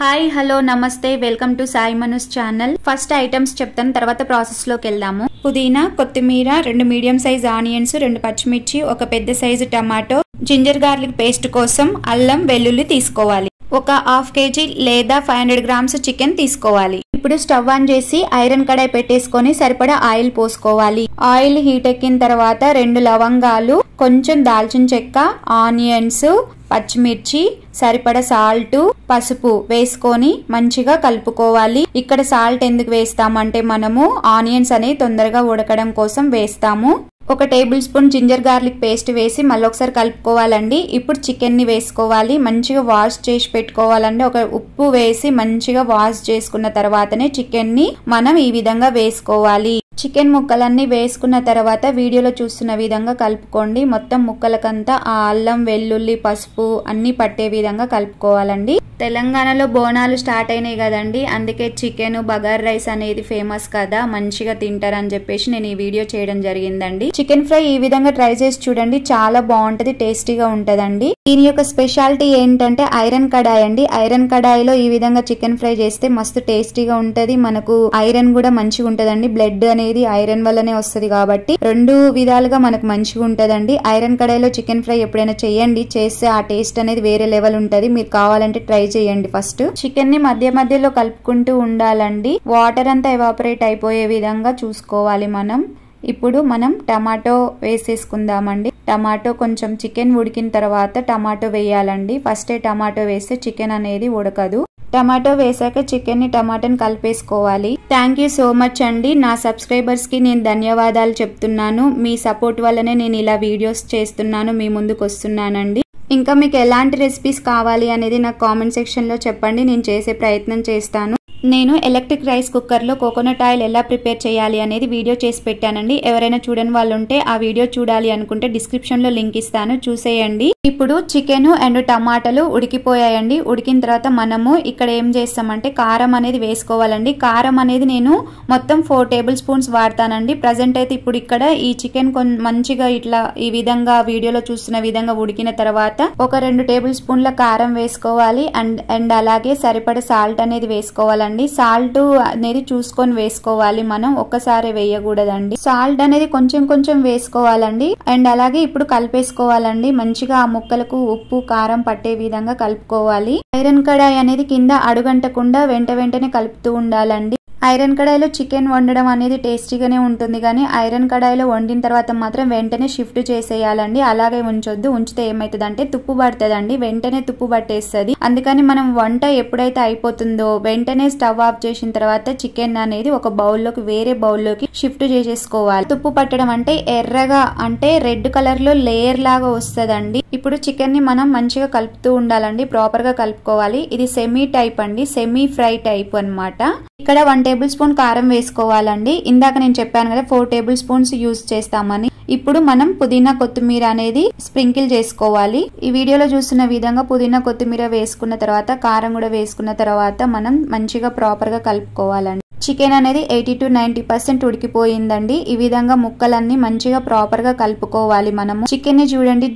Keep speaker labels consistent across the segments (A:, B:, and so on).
A: Hi hello నమస్తే welcome to Sai మనూస్ channel. First items చెప్తాను, తర్వాత ప్రాసెస్ లోకి వెళ్దాము. పుదీనా, కొత్తిమీర, 2 మీడియం సైజ్ ఆనియన్స్, 2 పచ్చిమిర్చి, ఒక పెద్ద size tomato, ginger garlic paste కోసం అల్లం వెల్లుల్లి తీసుకోవాలి. ఒక హాఫ్ కేజీ లేదా 500 గ్రామ్స్ చికెన్ తీసుకోవాలి. ఇప్పుడు స్టవ్ ఆన్ చేసి ఐరన్ కడాయి పెట్టేసుకొని సరిపడా ఆయిల్ పోసుకోవాలి. ఆయిల్ హీట్ ఎక్కిన తర్వాత 2 లవంగాలు, కొంచెం దాల్చిన చెక్క, ఆనియన్స్, పచ్చిమిర్చి, సరిపడా సాల్ట్, పసుపు వేసుకొని మంచిగా కలుపుకోవాలి. ఇక్కడ సాల్ట్ ఎందుకు వేస్తామంటే మనము ఆనియన్స్ అనేవి తొందరగా ఉడకడం కోసం వేస్తాము. 1 tablespoon ginger garlic paste వేసి మళ్ళీ ఒకసారి కలుపుకోవాలండి. ఇప్పుడు చికెన్ ని వేసుకోవాలి. మంచిగా వాష్ చేసి పెట్టుకోవాలండి. ఒక ఉప్పు వేసి మంచిగా వాష్ చేసుకున్న తర్వాతనే చికెన్ ని మనం ఈ విధంగా వేసుకోవాలి. చికెన్ ముక్కలన్నీ వేసుకున్న తర్వాత వీడియోలో చూస్తున్న విధంగా కలుపుకోండి. మొత్తం ముక్కలకంతా ఆ అల్లం వెల్లుల్లి పసుపు అన్ని పట్టే విధంగా కలుపుకోవాలండి. తెలంగాణలో బోనాలు స్టార్ట్ అయినాయి కదండి, అందుకే చికెన్ బగార్ రైస్ అనేది ఫేమస్ కదా, మంచిగా తింటారని చెప్పేసి నేను ఈ వీడియో చేయడం జరిగిందండి. చికెన్ ఫ్రై ఈ విధంగా ట్రై చేసి చూడండి, చాలా బాగుంటది, టేస్టీగా ఉంటదండి. దీని యొక్క స్పెషాలిటీ ఏంటంటే ఐరన్ కడాయి అండి. ఐరన్ కడాయిలో ఈ విధంగా చికెన్ ఫ్రై చేస్తే మస్తు టేస్టీగా ఉంటది. మనకు ఐరన్ కూడా మంచిగా ఉంటదండి. బ్లడ్ అనేది ఐరన్ వల్లనే వస్తుంది కాబట్టి 2 విధాలుగా మనకు మంచిగా ఉంటదండి. ఐరన్ కడాయిలో చికెన్ ఫ్రై ఎప్పుడైనా చేయండి, చేస్తే ఆ టేస్ట్ అనేది వేరే లెవెల్ ఉంటది. మీరు కావాలంటే ట్రై చేయండి. ఫస్ట్ చికెన్ ని మధ్య మధ్యలో కలుపుకుంటూ ఉండాలండి. వాటర్ అంతా ఎవాపరేట్ అయిపోయే విధంగా చూసుకోవాలి మనం. ఇప్పుడు మనం టమాటో వేసేసుకుందామండి. టమాటో కొంచెం చికెన్ ఉడికిన తర్వాత టమాటో వేయాలండి. ఫస్టే టమాటో వేస్తే చికెన్ అనేది ఉడకదు. టమాటో వేసాక చికెన్ ని టమాటోని కలిపేసుకోవాలి. థ్యాంక్ యూ సో మచ్ అండి. నా సబ్స్క్రైబర్స్ కి నేను ధన్యవాదాలు చెప్తున్నాను. మీ సపోర్ట్ వల్లనే నేను ఇలా వీడియోస్ చేస్తున్నాను, మీ ముందుకు వస్తున్నానండి. ఇంకా మీకు ఎలాంటి రెసిపీస్ కావాలి అనేది నాకు కామెంట్ సెక్షన్ లో చెప్పండి, నేను చేసే ప్రయత్నం చేస్తాను. నేను ఎలక్ట్రిక్ రైస్ కుక్కర్ లో కోకోనట్ ఆయిల్ ఎలా ప్రిపేర్ చేయాలి అనేది వీడియో చేసి పెట్టానండి. ఎవరైనా చూడని వాళ్ళు ఉంటే ఆ వీడియో చూడాలి అనుకుంటే డిస్క్రిప్షన్ లో లింక్ ఇస్తాను, చూసేయండి. ఇప్పుడు చికెన్ అండ్ టమాటాలు ఉడికిపోయాయండి. ఉడికిన తర్వాత మనము ఇక్కడ ఏం చేస్తామంటే కారం అనేది వేసుకోవాలండి. కారం అనేది నేను మొత్తం 4 టేబుల్ స్పూన్స్ వాడతానండి. ప్రజెంట్ అయితే ఇప్పుడు ఇక్కడ ఈ చికెన్ మంచిగా ఇట్లా ఈ విధంగా వీడియోలో చూస్తున్న విధంగా ఉడికిన తర్వాత ఒక 2 టేబుల్ స్పూన్ల కారం వేసుకోవాలి. అండ్ అలాగే సరిపడ సాల్ట్ అనేది వేసుకోవాలండి. సాల్ట్ అనేది చూసుకొని వేసుకోవాలి, మనం ఒక్కసారి వేయకూడదండి. సాల్ట్ అనేది కొంచెం కొంచెం వేసుకోవాలండి. అండ్ అలాగే ఇప్పుడు కలిపేసుకోవాలండి. మంచిగా ఆ ముక్కలకు ఉప్పు కారం పట్టే విధంగా కలుపుకోవాలి. ఐరన్ కడాయి అనేది కింద అడుగంటకుండా వెంటనే కలుపుతూ ఉండాలండి. ఐరన్ కడాయిలో చికెన్ వండడం అనేది టేస్టీగానే ఉంటుంది, కానీ ఐరన్ కడాయిలో వండిన తర్వాత మాత్రం వెంటనే షిఫ్ట్ చేసేయాలండి. అలాగే ఉంచొద్దు, ఉంచితే ఏమైతుందంటే తుప్పు పడుతుందండి, వెంటనే తుప్పు పట్టేస్తుంది. అందుకని మనం వంట ఎప్పుడైతే అయిపోతుందో వెంటనే స్టవ్ ఆఫ్ చేసిన తర్వాత చికెన్ అనేది ఒక బౌల్లోకి వేరే బౌల్లోకి షిఫ్ట్ చేసేసుకోవాలి. తుప్పు పట్టడం అంటే ఎర్రగా అంటే రెడ్ కలర్ లో లేయర్ లాగా వస్తుందండి. ఇప్పుడు చికెన్ ని మనం మంచిగా కలుపుతూ ఉండాలండి, ప్రాపర్ గా కలుపుకోవాలి. ఇది సెమీ టైప్ అండి, సెమీ ఫ్రై టైప్ అన్నమాట. ఇక్కడ 1 టేబుల్ స్పూన్ కారం వేసుకోవాలండి. ఇందాక నేను చెప్పాను కదా 4 టేబుల్ స్పూన్స్ యూజ్ చేస్తామని. ఇప్పుడు మనం పుదీనా కొత్తిమీర అనేది స్ప్రింకిల్ చేసుకోవాలి. ఈ వీడియోలో చూస్తున్న విధంగా పుదీనా కొత్తిమీర వేసుకున్న తర్వాత కారం కూడా వేసుకున్న తర్వాత మనం మంచిగా ప్రాపర్ గా కలుపుకోవాలండి. చికెన్ అనేది 80 to 90% ఉడికిపోయిందండి. ఈ విధంగా ముక్కలన్నీ మంచిగా ప్రాపర్ గా కలుపుకోవాలి. మనము చికెన్ ని చూడండి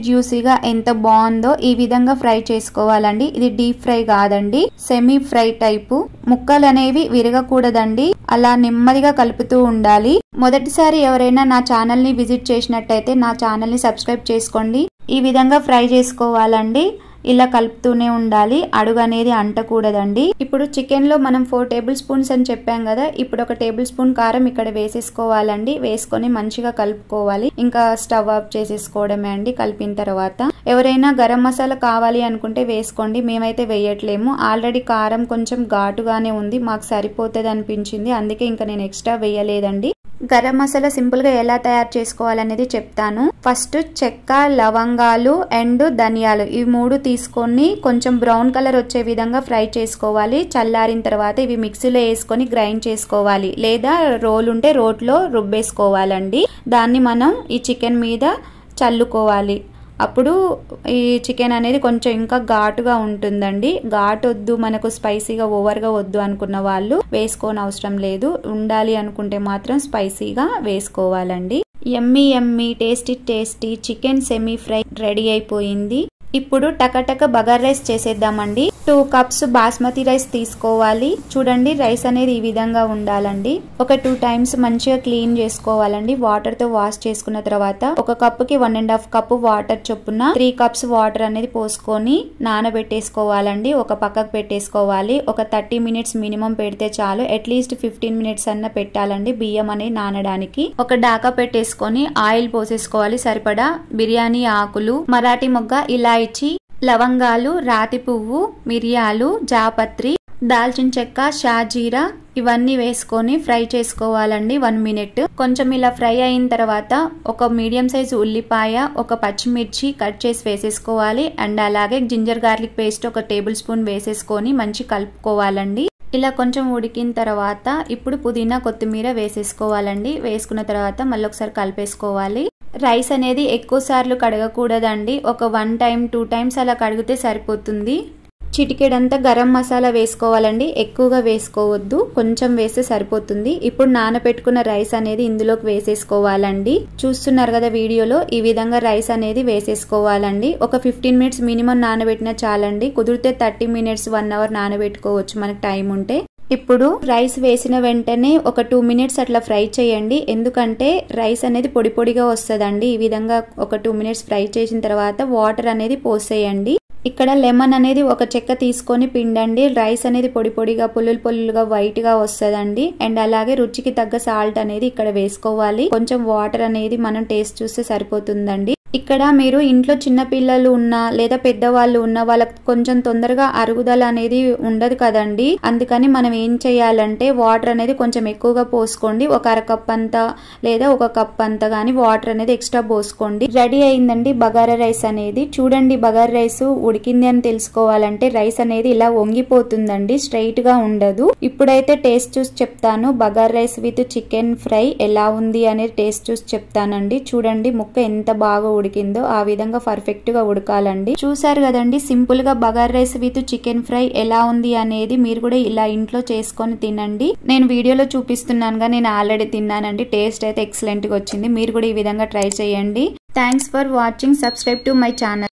A: జ్యూసీగా ఎంత బాగుందో. ఈ విధంగా ఫ్రై చేసుకోవాలండి. ఇది డీప్ ఫ్రై కాదండి, సెమీ ఫ్రై టైపు. ముక్కలు అనేవి విరగకూడదండి, అలా నెమ్మదిగా కలుపుతూ ఉండాలి. మొదటిసారి ఎవరైనా నా ఛానల్ ని విజిట్ చేసినట్టయితే నా ఛానల్ ని సబ్స్క్రైబ్ చేసుకోండి. ఈ విధంగా ఫ్రై చేసుకోవాలండి. ఇలా కలుపుతూనే ఉండాలి, అడుగు అనేది అంటకూడదండి. ఇప్పుడు చికెన్ లో మనం 4 టేబుల్ స్పూన్స్ అని చెప్పాం కదా, ఇప్పుడు 1 టేబుల్ స్పూన్ కారం ఇక్కడ వేసేసుకోవాలండి. వేసుకొని మంచిగా కలుపుకోవాలి. ఇంకా స్టవ్ ఆఫ్ చేసేసుకోవడమే అండి కలిపిన తర్వాత. ఎవరైనా గరం మసాలా కావాలి అనుకుంటే వేసుకోండి, మేమైతే వేయట్లేము. ఆల్రెడీ కారం కొంచెం ఘాటుగానే ఉంది, మాకు సరిపోతుంది అనిపించింది, అందుకే ఇంకా నేను ఎక్స్ట్రా వేయలేదండి. గరం మసాలా సింపుల్ గా ఎలా తయారు చేసుకోవాలనేది చెప్తాను. ఫస్ట్ చెక్క, లవంగాలు అండ్ ధనియాలు ఈ 3 తీసుకొని కొంచెం బ్రౌన్ కలర్ వచ్చే విధంగా ఫ్రై చేసుకోవాలి. చల్లారిన తర్వాత ఇవి మిక్సీలో వేసుకొని గ్రైండ్ చేసుకోవాలి, లేదా రోల్ ఉంటే రోట్లో రుబ్బేసుకోవాలండి. దాన్ని మనం ఈ చికెన్ మీద చల్లుకోవాలి. అప్పుడు ఈ చికెన్ అనేది కొంచెం ఇంకా ఘాటుగా ఉంటుందండి. ఘాటు వద్దు, మనకు స్పైసీగా ఓవర్గా వద్దు అనుకున్న వాళ్ళు వేసుకోని అవసరం లేదు. ఉండాలి అనుకుంటే మాత్రం స్పైసీగా వేసుకోవాలండి. Yummy tasty chicken semi fry ready అయిపోయింది. ఇప్పుడు టకటక బగారా రైస్ చేసేద్దామండి. 2 కప్స్ బాస్మతి రైస్ తీసుకోవాలి. చూడండి రైస్ అనేది ఈ విధంగా ఉండాలండి. ఒక 2 టైమ్స్ మంచిగా క్లీన్ చేసుకోవాలండి. వాటర్ తో వాష్ చేసుకున్న తర్వాత ఒక కప్పుకి 1.5 కప్పు వాటర్ చొప్పున 3 కప్స్ వాటర్ అనేది పోసుకొని నానబెట్టేసుకోవాలండి. ఒక పక్కకు పెట్టేసుకోవాలి. ఒక 30 మినిట్స్ మినిమం పెడితే చాలు. అట్లీస్ట్ 15 మినిట్స్ అన్న పెట్టాలండి బియ్యం అనేది నానడానికి. ఒక డాకా పెట్టేసుకొని ఆయిల్ పోసేసుకోవాలి సరిపడా. బిర్యానీ ఆకులు, మరాఠీ మొగ్గ, ఇలాయచి, లవంగాలు, రాతి పువ్వు, మిరియాలు, జాపత్రి, దాల్చిన చెక్క, షాజీరా ఇవన్నీ వేసుకొని ఫ్రై చేసుకోవాలండి 1 మినిట్. కొంచెం ఇలా ఫ్రై అయిన తర్వాత ఒక మీడియం సైజు ఉల్లిపాయ, ఒక పచ్చిమిర్చి కట్ చేసి వేసేసుకోవాలి. అండ్ అలాగే జింజర్ గార్లిక్ పేస్ట్ ఒక టేబుల్ స్పూన్ వేసేసుకొని మంచి కలుపుకోవాలండి. ఇలా కొంచెం ఉడికిన తర్వాత ఇప్పుడు పుదీనా, కొత్తిమీర వేసేసుకోవాలండి. వేసుకున్న తర్వాత మళ్ళీ ఒకసారి కలిపేసుకోవాలి. రైస్ అనేది ఎక్కువ సార్లు కడగకూడదండి. ఒక 1 టైం 2 టైమ్స్ అలా కడిగితే సరిపోతుంది. చిటికెడంతా గరం మసాలా వేసుకోవాలండి. ఎక్కువగా వేసుకోవద్దు, కొంచెం వేస్తే సరిపోతుంది. ఇప్పుడు నానబెట్టుకున్న రైస్ అనేది ఇందులోకి వేసేసుకోవాలండి. చూస్తున్నారు కదా వీడియోలో, ఈ విధంగా రైస్ అనేది వేసేసుకోవాలండి. ఒక 15 మినిట్స్ మినిమం నానబెట్టినా చాలండి. కుదిరితే 30 మినిట్స్ 1 అవర్ నానబెట్టుకోవచ్చు మనకు టైం ఉంటే. ఇప్పుడు రైస్ వేసిన వెంటనే ఒక 2 మినిట్స్ అట్లా ఫ్రై చేయండి. ఎందుకంటే రైస్ అనేది పొడి పొడిగా వస్తుందండి. ఈ విధంగా ఒక 2 మినిట్స్ ఫ్రై చేసిన తర్వాత వాటర్ అనేది పోసేయండి. ఇక్కడ లెమన్ అనేది ఒక చెక్క తీసుకొని పిండండి. రైస్ అనేది పొడి పొడిగా, పుల్లులు పుల్లులుగా, వైట్ గా వస్తుందండి. అండ్ అలాగే రుచికి తగ్గ సాల్ట్ అనేది ఇక్కడ వేసుకోవాలి. కొంచెం వాటర్ అనేది మనం టేస్ట్ చూస్తే సరిపోతుందండి. ఇక్కడ మీరు ఇంట్లో చిన్న పిల్లలు ఉన్నా లేదా పెద్దవాళ్ళు ఉన్నా వాళ్ళకి కొంచెం తొందరగా అరుగుదల అనేది ఉండదు కదండి. అందుకని మనం ఏం చేయాలంటే వాటర్ అనేది కొంచెం ఎక్కువగా పోసుకోండి. ఒక 1/2 కప్ అంతా లేదా 1 కప్ అంతా గానీ వాటర్ అనేది ఎక్స్ట్రా పోసుకోండి. రెడీ అయిందండి బగారా రైస్ అనేది. చూడండి బగారా రైస్ ఉడికింది అని తెలుసుకోవాలంటే రైస్ అనేది ఇలా వంగిపోతుందండి, స్ట్రైట్ గా ఉండదు. ఇప్పుడైతే టేస్ట్ చూసి చెప్తాను. Bagara rice with chicken fry ఎలా ఉంది అనేది టేస్ట్ చూసి చెప్తానండి. చూడండి ముక్క ఎంత బాగా ఉడికిందో ఆ విధంగా పర్ఫెక్ట్ గా ఉడకాలండి. చూసారు కదండి సింపుల్ గా bagara rice with chicken fry ఎలా ఉంది అనేది. మీరు కూడా ఇలా ఇంట్లో చేసుకొని తినండి. నేను వీడియోలో చూపిస్తున్నానుగా, నేను ఆల్రెడీ తిన్నానండి. టేస్ట్ అయితే ఎక్సలెంట్ గా వచ్చింది. మీరు కూడా ఈ విధంగా ట్రై చేయండి. Thanks for watching. Subscribe to my channel.